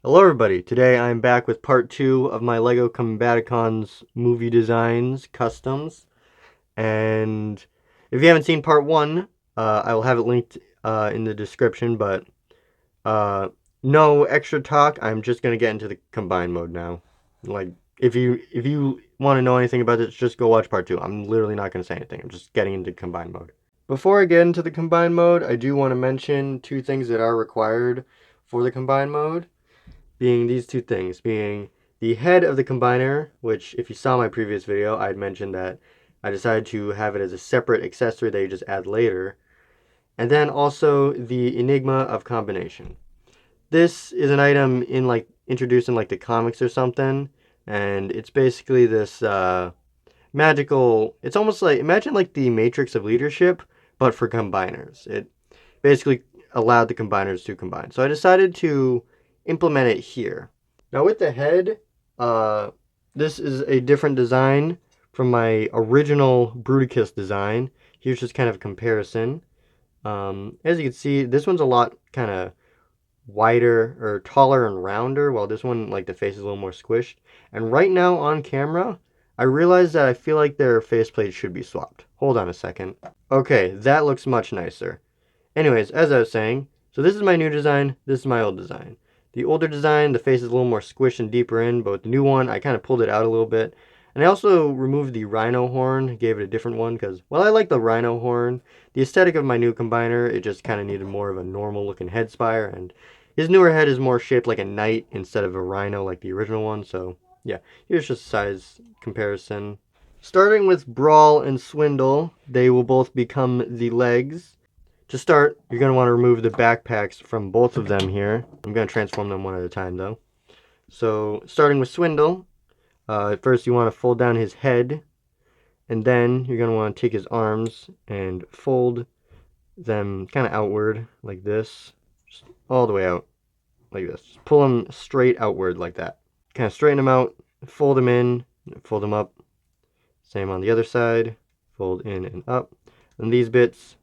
Hello everybody, today I'm back with part 2 of my LEGO Combaticons movie designs customs, and if you haven't seen part 1, I will have it linked in the description, but uh, no extra talk, I'm just going to get into the combine mode now. Like, if you want to know anything about this, just go watch part 2. I'm literally not going to say anything, I'm just getting into combine mode. Before I get into the combine mode, I do want to mention two things that are required for the combine mode, being these two things, being the head of the combiner, which if you saw my previous video, I'd mentioned that I decided to have it as a separate accessory that you just add later, and then also the Enigma of combination. This is an item in like introduced in like the comics or something, and it's basically this magical, it's almost like, imagine like the Matrix of leadership, but for combiners. It basically allowed the combiners to combine. So I decided to implement it here. Now with the head, uh, this is a different design from my original Bruticus design. Here's just kind of a comparison. As you can see, this one's a lot kind of wider or taller and rounder, while this one, like the face is a little more squished. And right now on camera, I realize that I feel like their faceplate should be swapped. Hold on a second. Okay, that looks much nicer. Anyways, as I was saying, so this is my new design, this is my old design. The older design, the face is a little more squished and deeper in, but with the new one, I kind of pulled it out a little bit. And I also removed the rhino horn, gave it a different one, because while I like the rhino horn, the aesthetic of my new combiner, it just kind of needed more of a normal looking head spire, and his newer head is more shaped like a knight instead of a rhino like the original one, so yeah, here's just a size comparison. Starting with Brawl and Swindle, they will both become the legs. To start, you're going to want to remove the backpacks from both of them here. I'm going to transform them one at a time though. So starting with Swindle, first you want to fold down his head, and then you're going to want to take his arms and fold them kind of outward like this, just all the way out like this. Just pull them straight outward like that. Kind of straighten them out, fold them in, fold them up. Same on the other side, fold in and up. And these bits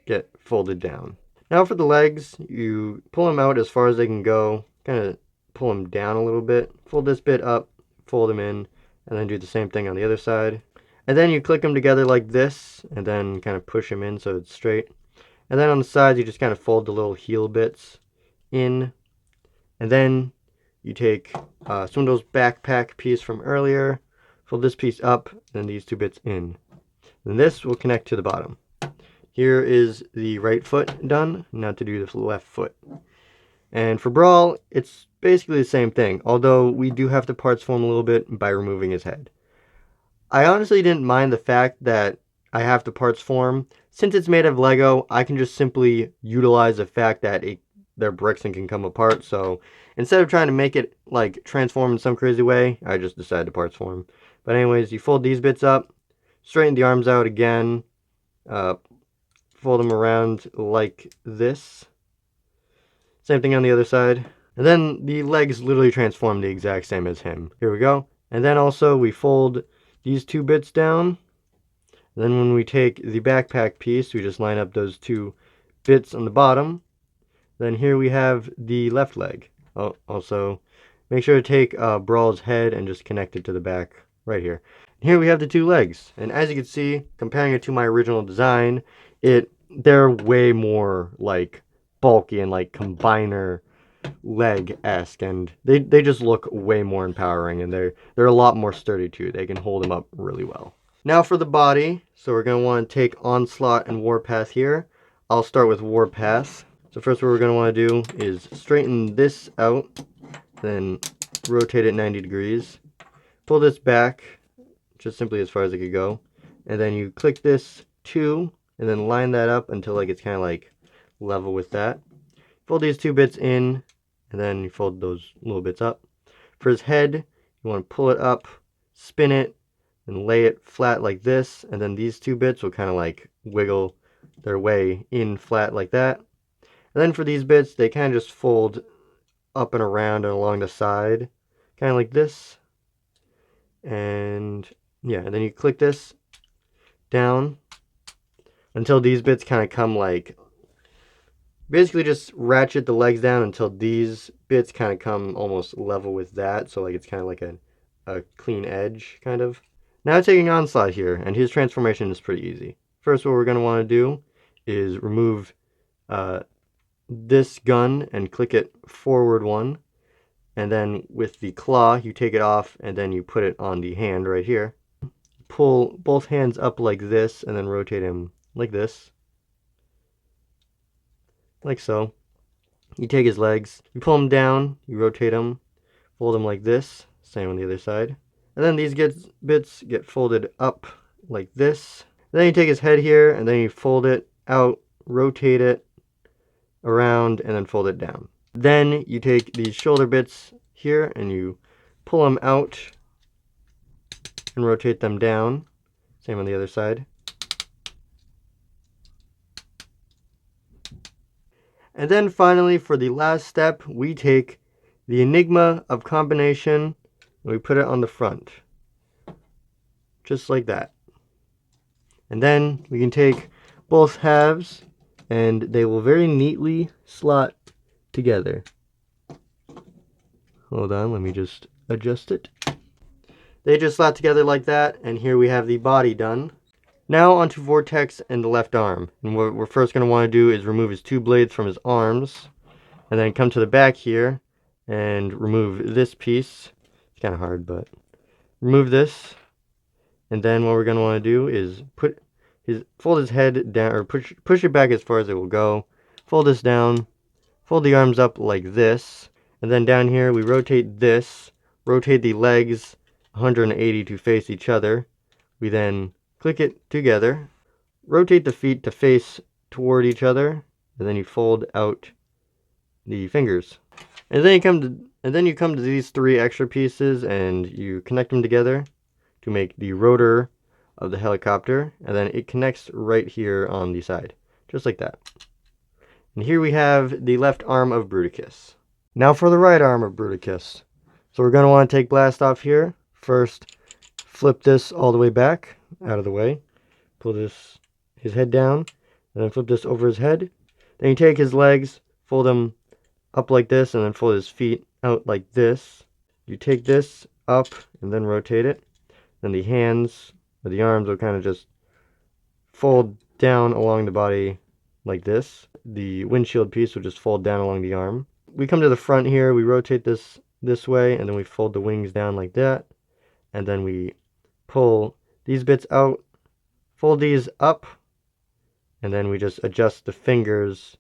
get folded down. Now for the legs, you pull them out as far as they can go, kind of pull them down a little bit, fold this bit up, fold them in, and then do the same thing on the other side. And then you click them together like this, and then kind of push them in so it's straight. And then on the sides, you just kind of fold the little heel bits in. And then you take Swindle's backpack piece from earlier, fold this piece up, and these two bits in. And this will connect to the bottom. Here is the right foot done, now to do the left foot. And for Brawl, it's basically the same thing, although we do have to parts form a little bit by removing his head. I honestly didn't mind the fact that I have to parts form. Since it's made of Lego, I can just simply utilize the fact that they're bricks and can come apart, so instead of trying to make it like transform in some crazy way, I just decided to parts form. But anyways, you fold these bits up, straighten the arms out again, fold them around like this. Same thing on the other side. And then the legs literally transform the exact same as him. Here we go. And then also we fold these two bits down. And then when we take the backpack piece, we just line up those two bits on the bottom. Then here we have the left leg. Oh, also, make sure to take Brawl's head and just connect it to the back right here. Here we have the two legs. And as you can see, comparing it to my original design, they're way more like bulky and like combiner leg-esque, and they just look way more empowering, and they're a lot more sturdy too. They can hold them up really well. Now for the body, so we're going to want to take Onslaught and Warpath here. I'll start with Warpath. So first what we're going to want to do is straighten this out, then rotate it 90 degrees. Pull this back, just simply as far as it could go. And then you click this 2, and then line that up until like it's kind of like level with that. Fold these two bits in, and then you fold those little bits up. For his head, you want to pull it up, spin it, and lay it flat like this, and then these two bits will kind of like wiggle their way in flat like that. And then for these bits, they kind of just fold up and around and along the side, kind of like this. And yeah, and then you click this down until these bits kind of come like Basically just ratchet the legs down until these bits kind of come almost level with that, so like it's kind of like a clean edge, kind of. Now taking Onslaught here, and his transformation is pretty easy. First, what we're going to want to do is remove this gun and click it forward one, and then with the claw, you take it off, and then you put it on the hand right here. Pull both hands up like this, and then rotate him like this, like so. You take his legs, you pull him down, you rotate him, fold him like this, same on the other side. And then these bits get folded up like this. Then you take his head here, and then you fold it out, rotate it around, and then fold it down. Then you take these shoulder bits here, and you pull them out and rotate them down. Same on the other side. And then finally, for the last step, we take the Enigma of combination and we put it on the front. Just like that. And then we can take both halves and they will very neatly slot together. Hold on, let me just adjust it. They just slot together like that, and here we have the body done. Now onto Vortex and the left arm. And what we're first going to want to do is remove his two blades from his arms, and then come to the back here and remove this piece. It's kind of hard, but remove this. And then what we're going to want to do is fold his head down, or push it back as far as it will go. Fold this down, fold the arms up like this, and then down here we rotate this, rotate the legs 180 to face each other. We then click it together, rotate the feet to face toward each other, and then you fold out the fingers. And then you come to these three extra pieces and you connect them together to make the rotor of the helicopter, and then it connects right here on the side, just like that. And here we have the left arm of Bruticus. Now for the right arm of Bruticus. So we're going to want to take Blast off here. First, flip this all the way back, out of the way. Pull his head down, and then flip this over his head. Then you take his legs, fold them up like this, and then fold his feet out like this. You take this up and then rotate it. Then the hands, or the arms, will kind of just fold down along the body like this. The windshield piece will just fold down along the arm. We come to the front here, we rotate this way, and then we fold the wings down like that. And then we pull these bits out, fold these up, and then we just adjust the fingers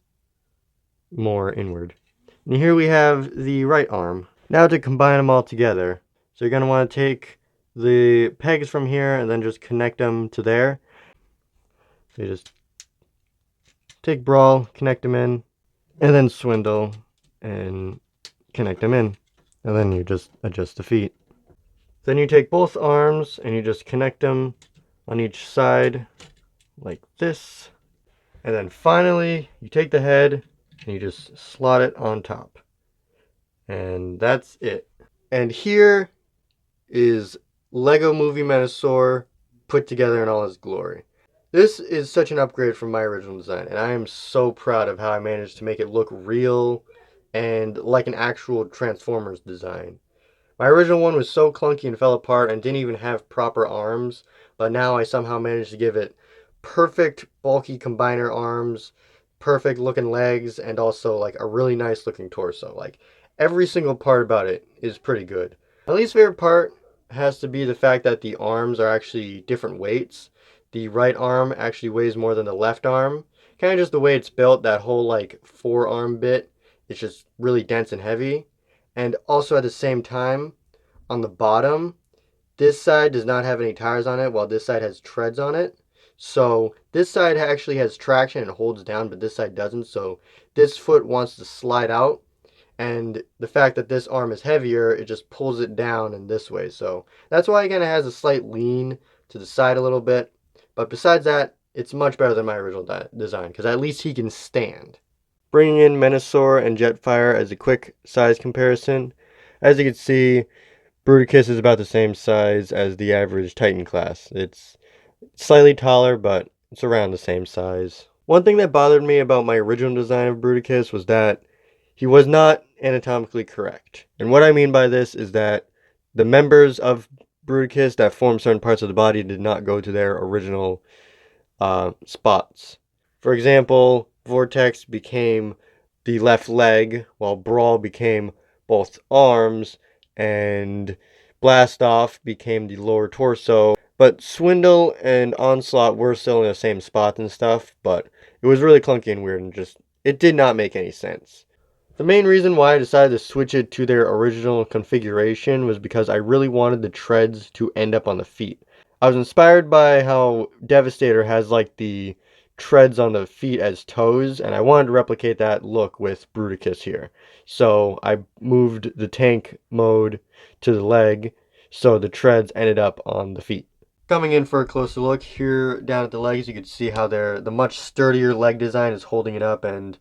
more inward. And here we have the right arm. Now to combine them all together. So you're going to want to take the pegs from here and then just connect them to there. So you just take Brawl, connect them in, and then Swindle and connect them in. And then you just adjust the feet. Then you take both arms and you just connect them on each side like this. And then finally you take the head and you just slot it on top. And that's it. And here is Lego Movie Menasor put together in all his glory. This is such an upgrade from my original design, and I am so proud of how I managed to make it look real and like an actual Transformers design. My original one was so clunky and fell apart and didn't even have proper arms, but now I somehow managed to give it perfect bulky combiner arms, perfect looking legs, and also like a really nice looking torso. Like every single part about it is pretty good. My least favorite part has to be the fact that the arms are actually different weights. The right arm actually weighs more than the left arm. Kind of just the way it's built, that whole like forearm bit, it's just really dense and heavy. And also at the same time, on the bottom, this side does not have any tires on it, while this side has treads on it. So this side actually has traction and holds down, but this side doesn't. So this foot wants to slide out. And the fact that this arm is heavier, it just pulls it down in this way. So that's why it kind of has a slight lean to the side a little bit. But besides that, it's much better than my original design, because at least he can stand. Bringing in Menasor and Jetfire as a quick size comparison. As you can see, Bruticus is about the same size as the average Titan class. It's slightly taller, but it's around the same size. One thing that bothered me about my original design of Bruticus was that he was not anatomically correct. And what I mean by this is that the members of Bruticus that form certain parts of the body did not go to their original spots. For example, Vortex became the left leg, while Brawl became both arms, and Blast Off became the lower torso. But Swindle and Onslaught were still in the same spot and stuff, but it was really clunky and weird and just, it did not make any sense. The main reason why I decided to switch it to their original configuration was because I really wanted the treads to end up on the feet. I was inspired by how Devastator has like the treads on the feet as toes, and I wanted to replicate that look with Bruticus here. So I moved the tank mode to the leg, so the treads ended up on the feet. Coming in for a closer look here down at the legs, you can see how the much sturdier leg design is holding it up, and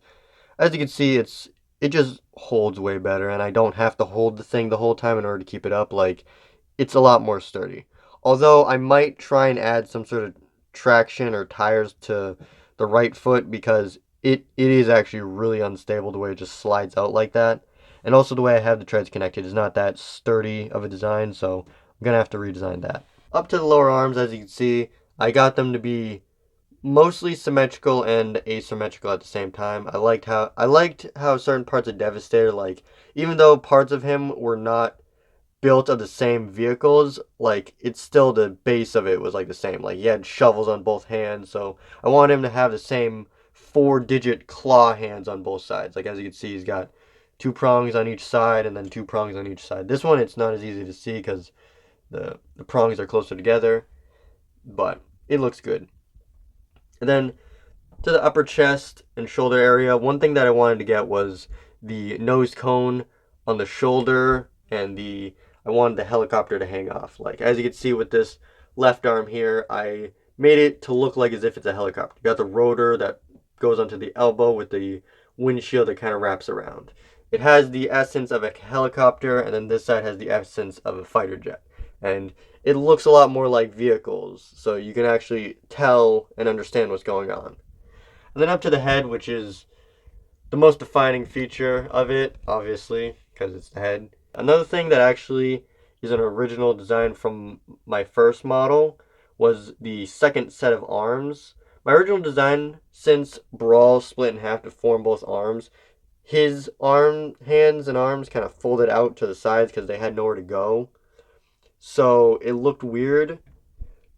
as you can see, it just holds way better, and I don't have to hold the thing the whole time in order to keep it up. Like, it's a lot more sturdy. Although I might try and add some sort of traction or tires to the right foot, because it is actually really unstable the way it just slides out like that. And also the way I have the treads connected is not that sturdy of a design, so I'm gonna have to redesign that. Up to the lower arms, as you can see, I got them to be mostly symmetrical and asymmetrical at the same time. I liked how certain parts of Devastator, like, even though parts of him were not built of the same vehicles, like, it's still the base of it was like the same. Like, he had shovels on both hands, so I want him to have the same 4-digit claw hands on both sides. Like, as you can see, he's got 2 prongs on each side and then 2 prongs on each side. This one, it's not as easy to see because the prongs are closer together, but it looks good. And then to the upper chest and shoulder area, one thing that I wanted to get was the nose cone on the shoulder, and I wanted the helicopter to hang off. Like, as you can see with this left arm here, I made it to look like as if it's a helicopter. You got the rotor that goes onto the elbow with the windshield that kind of wraps around. It has the essence of a helicopter, and then this side has the essence of a fighter jet. And it looks a lot more like vehicles, so you can actually tell and understand what's going on. And then up to the head, which is the most defining feature of it, obviously, because it's the head. Another thing that actually is an original design from my first model was the second set of arms. My original design, since Brawl split in half to form both arms, his hands and arms kind of folded out to the sides because they had nowhere to go. So it looked weird.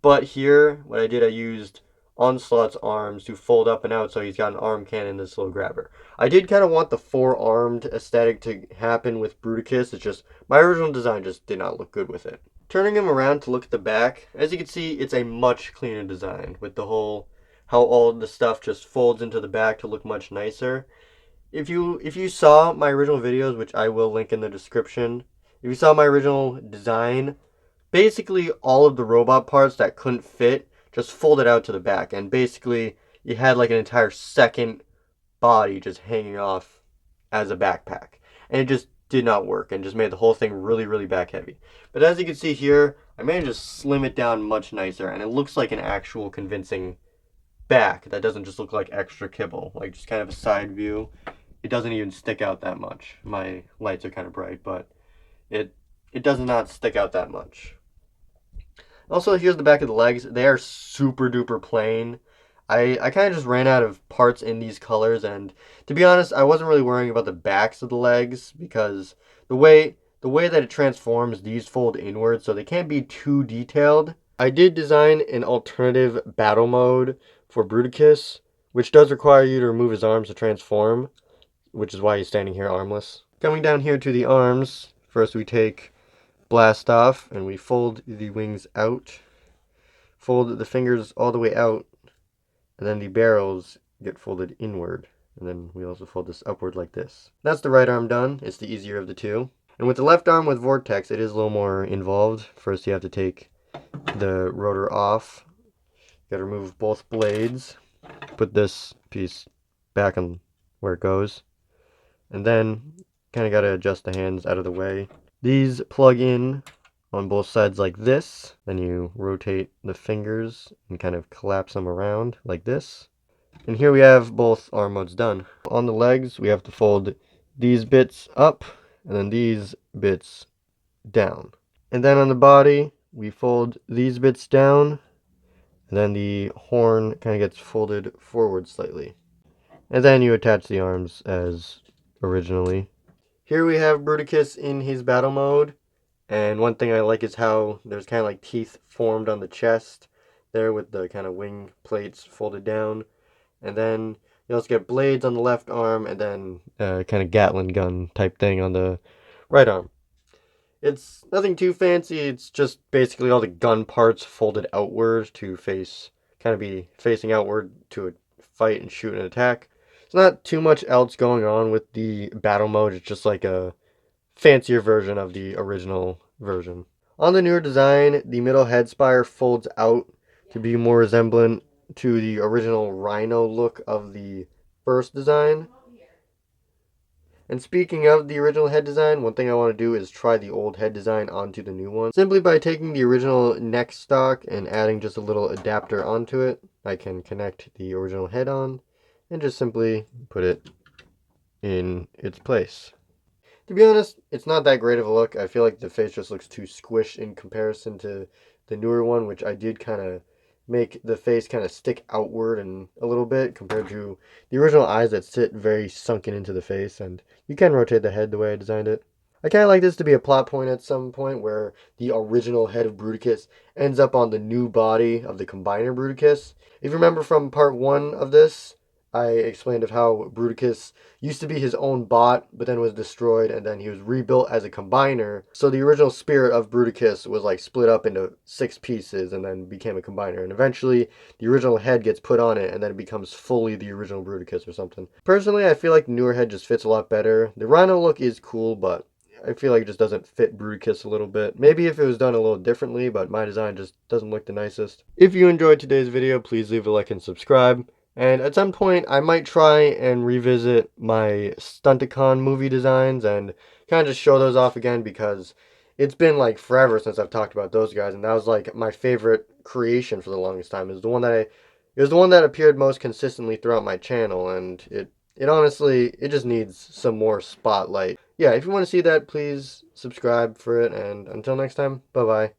But here, what I did, I used Onslaught's arms to fold up and out, so he's got an arm cannon and this little grabber. I did kind of want the four-armed aesthetic to happen with Bruticus. It's just, my original design just did not look good with it. Turning him around to look at the back, as you can see, it's a much cleaner design with the whole, how all the stuff just folds into the back to look much nicer. If you saw my original videos, which I will link in the description, if you saw my original design, basically all of the robot parts that couldn't fit just folded out to the back, and basically you had like an entire second body just hanging off as a backpack, and it just did not work and just made the whole thing really, really back heavy. But as you can see here, I managed to slim it down much nicer, and it looks like an actual convincing back that doesn't just look like extra kibble, like just kind of a side view. It doesn't even stick out that much. My lights are kind of bright, but it does not stick out that much. Also, here's the back of the legs. They are super duper plain. I kind of just ran out of parts in these colors, and to be honest, I wasn't really worrying about the backs of the legs because the way that it transforms, these fold inward, so they can't be too detailed. I did design an alternative battle mode for Bruticus, which does require you to remove his arms to transform, which is why he's standing here armless. Coming down here to the arms, first we take Blast Off and we fold the wings out, fold the fingers all the way out, and then the barrels get folded inward, and then we also fold this upward like this. That's the right arm done. It's the easier of the two. And with the left arm with Vortex, it is a little more involved. First you have to take the rotor off. You gotta remove both blades, put this piece back on where it goes, and then kind of gotta adjust the hands out of the way. These plug in on both sides like this. Then you rotate the fingers and kind of collapse them around like this. And here we have both arm modes done. On the legs, we have to fold these bits up and then these bits down. And then on the body, we fold these bits down and then the horn kind of gets folded forward slightly. And then you attach the arms as originally. Here we have Bruticus in his battle mode. And one thing I like is how there's kind of like teeth formed on the chest there with the kind of wing plates folded down. And then you also get blades on the left arm and then kind of Gatling gun type thing on the right arm. It's nothing too fancy, it's just basically all the gun parts folded outward to kind of be facing outward to fight and shoot and attack. It's not too much else going on with the battle mode, it's just like a fancier version of the original version. On the newer design, the middle head spire folds out to be more resemblant to the original Rhino look of the first design. And speaking of the original head design, one thing I want to do is try the old head design onto the new one. Simply by taking the original neck stock and adding just a little adapter onto it, I can connect the original head on and just simply put it in its place. To be honest, it's not that great of a look. I feel like the face just looks too squished in comparison to the newer one, which I did kind of make the face kind of stick outward and a little bit compared to the original eyes that sit very sunken into the face, and you can rotate the head the way I designed it. I kind of like this to be a plot point at some point where the original head of Bruticus ends up on the new body of the combiner Bruticus. If you remember from part 1 of this, I explained of how Bruticus used to be his own bot, but then was destroyed, and then he was rebuilt as a combiner. So the original spirit of Bruticus was like split up into 6 pieces and then became a combiner. And eventually the original head gets put on it and then it becomes fully the original Bruticus or something. Personally, I feel like the newer head just fits a lot better. The Rhino look is cool, but I feel like it just doesn't fit Bruticus a little bit. Maybe if it was done a little differently, but my design just doesn't look the nicest. If you enjoyed today's video, please leave a like and subscribe. And at some point, I might try and revisit my Stunticon movie designs and kind of just show those off again because it's been like forever since I've talked about those guys, and that was like my favorite creation for the longest time. It was the one that it was the one that appeared most consistently throughout my channel, and it honestly, it just needs some more spotlight. Yeah, if you want to see that, please subscribe for it, and until next time, bye bye.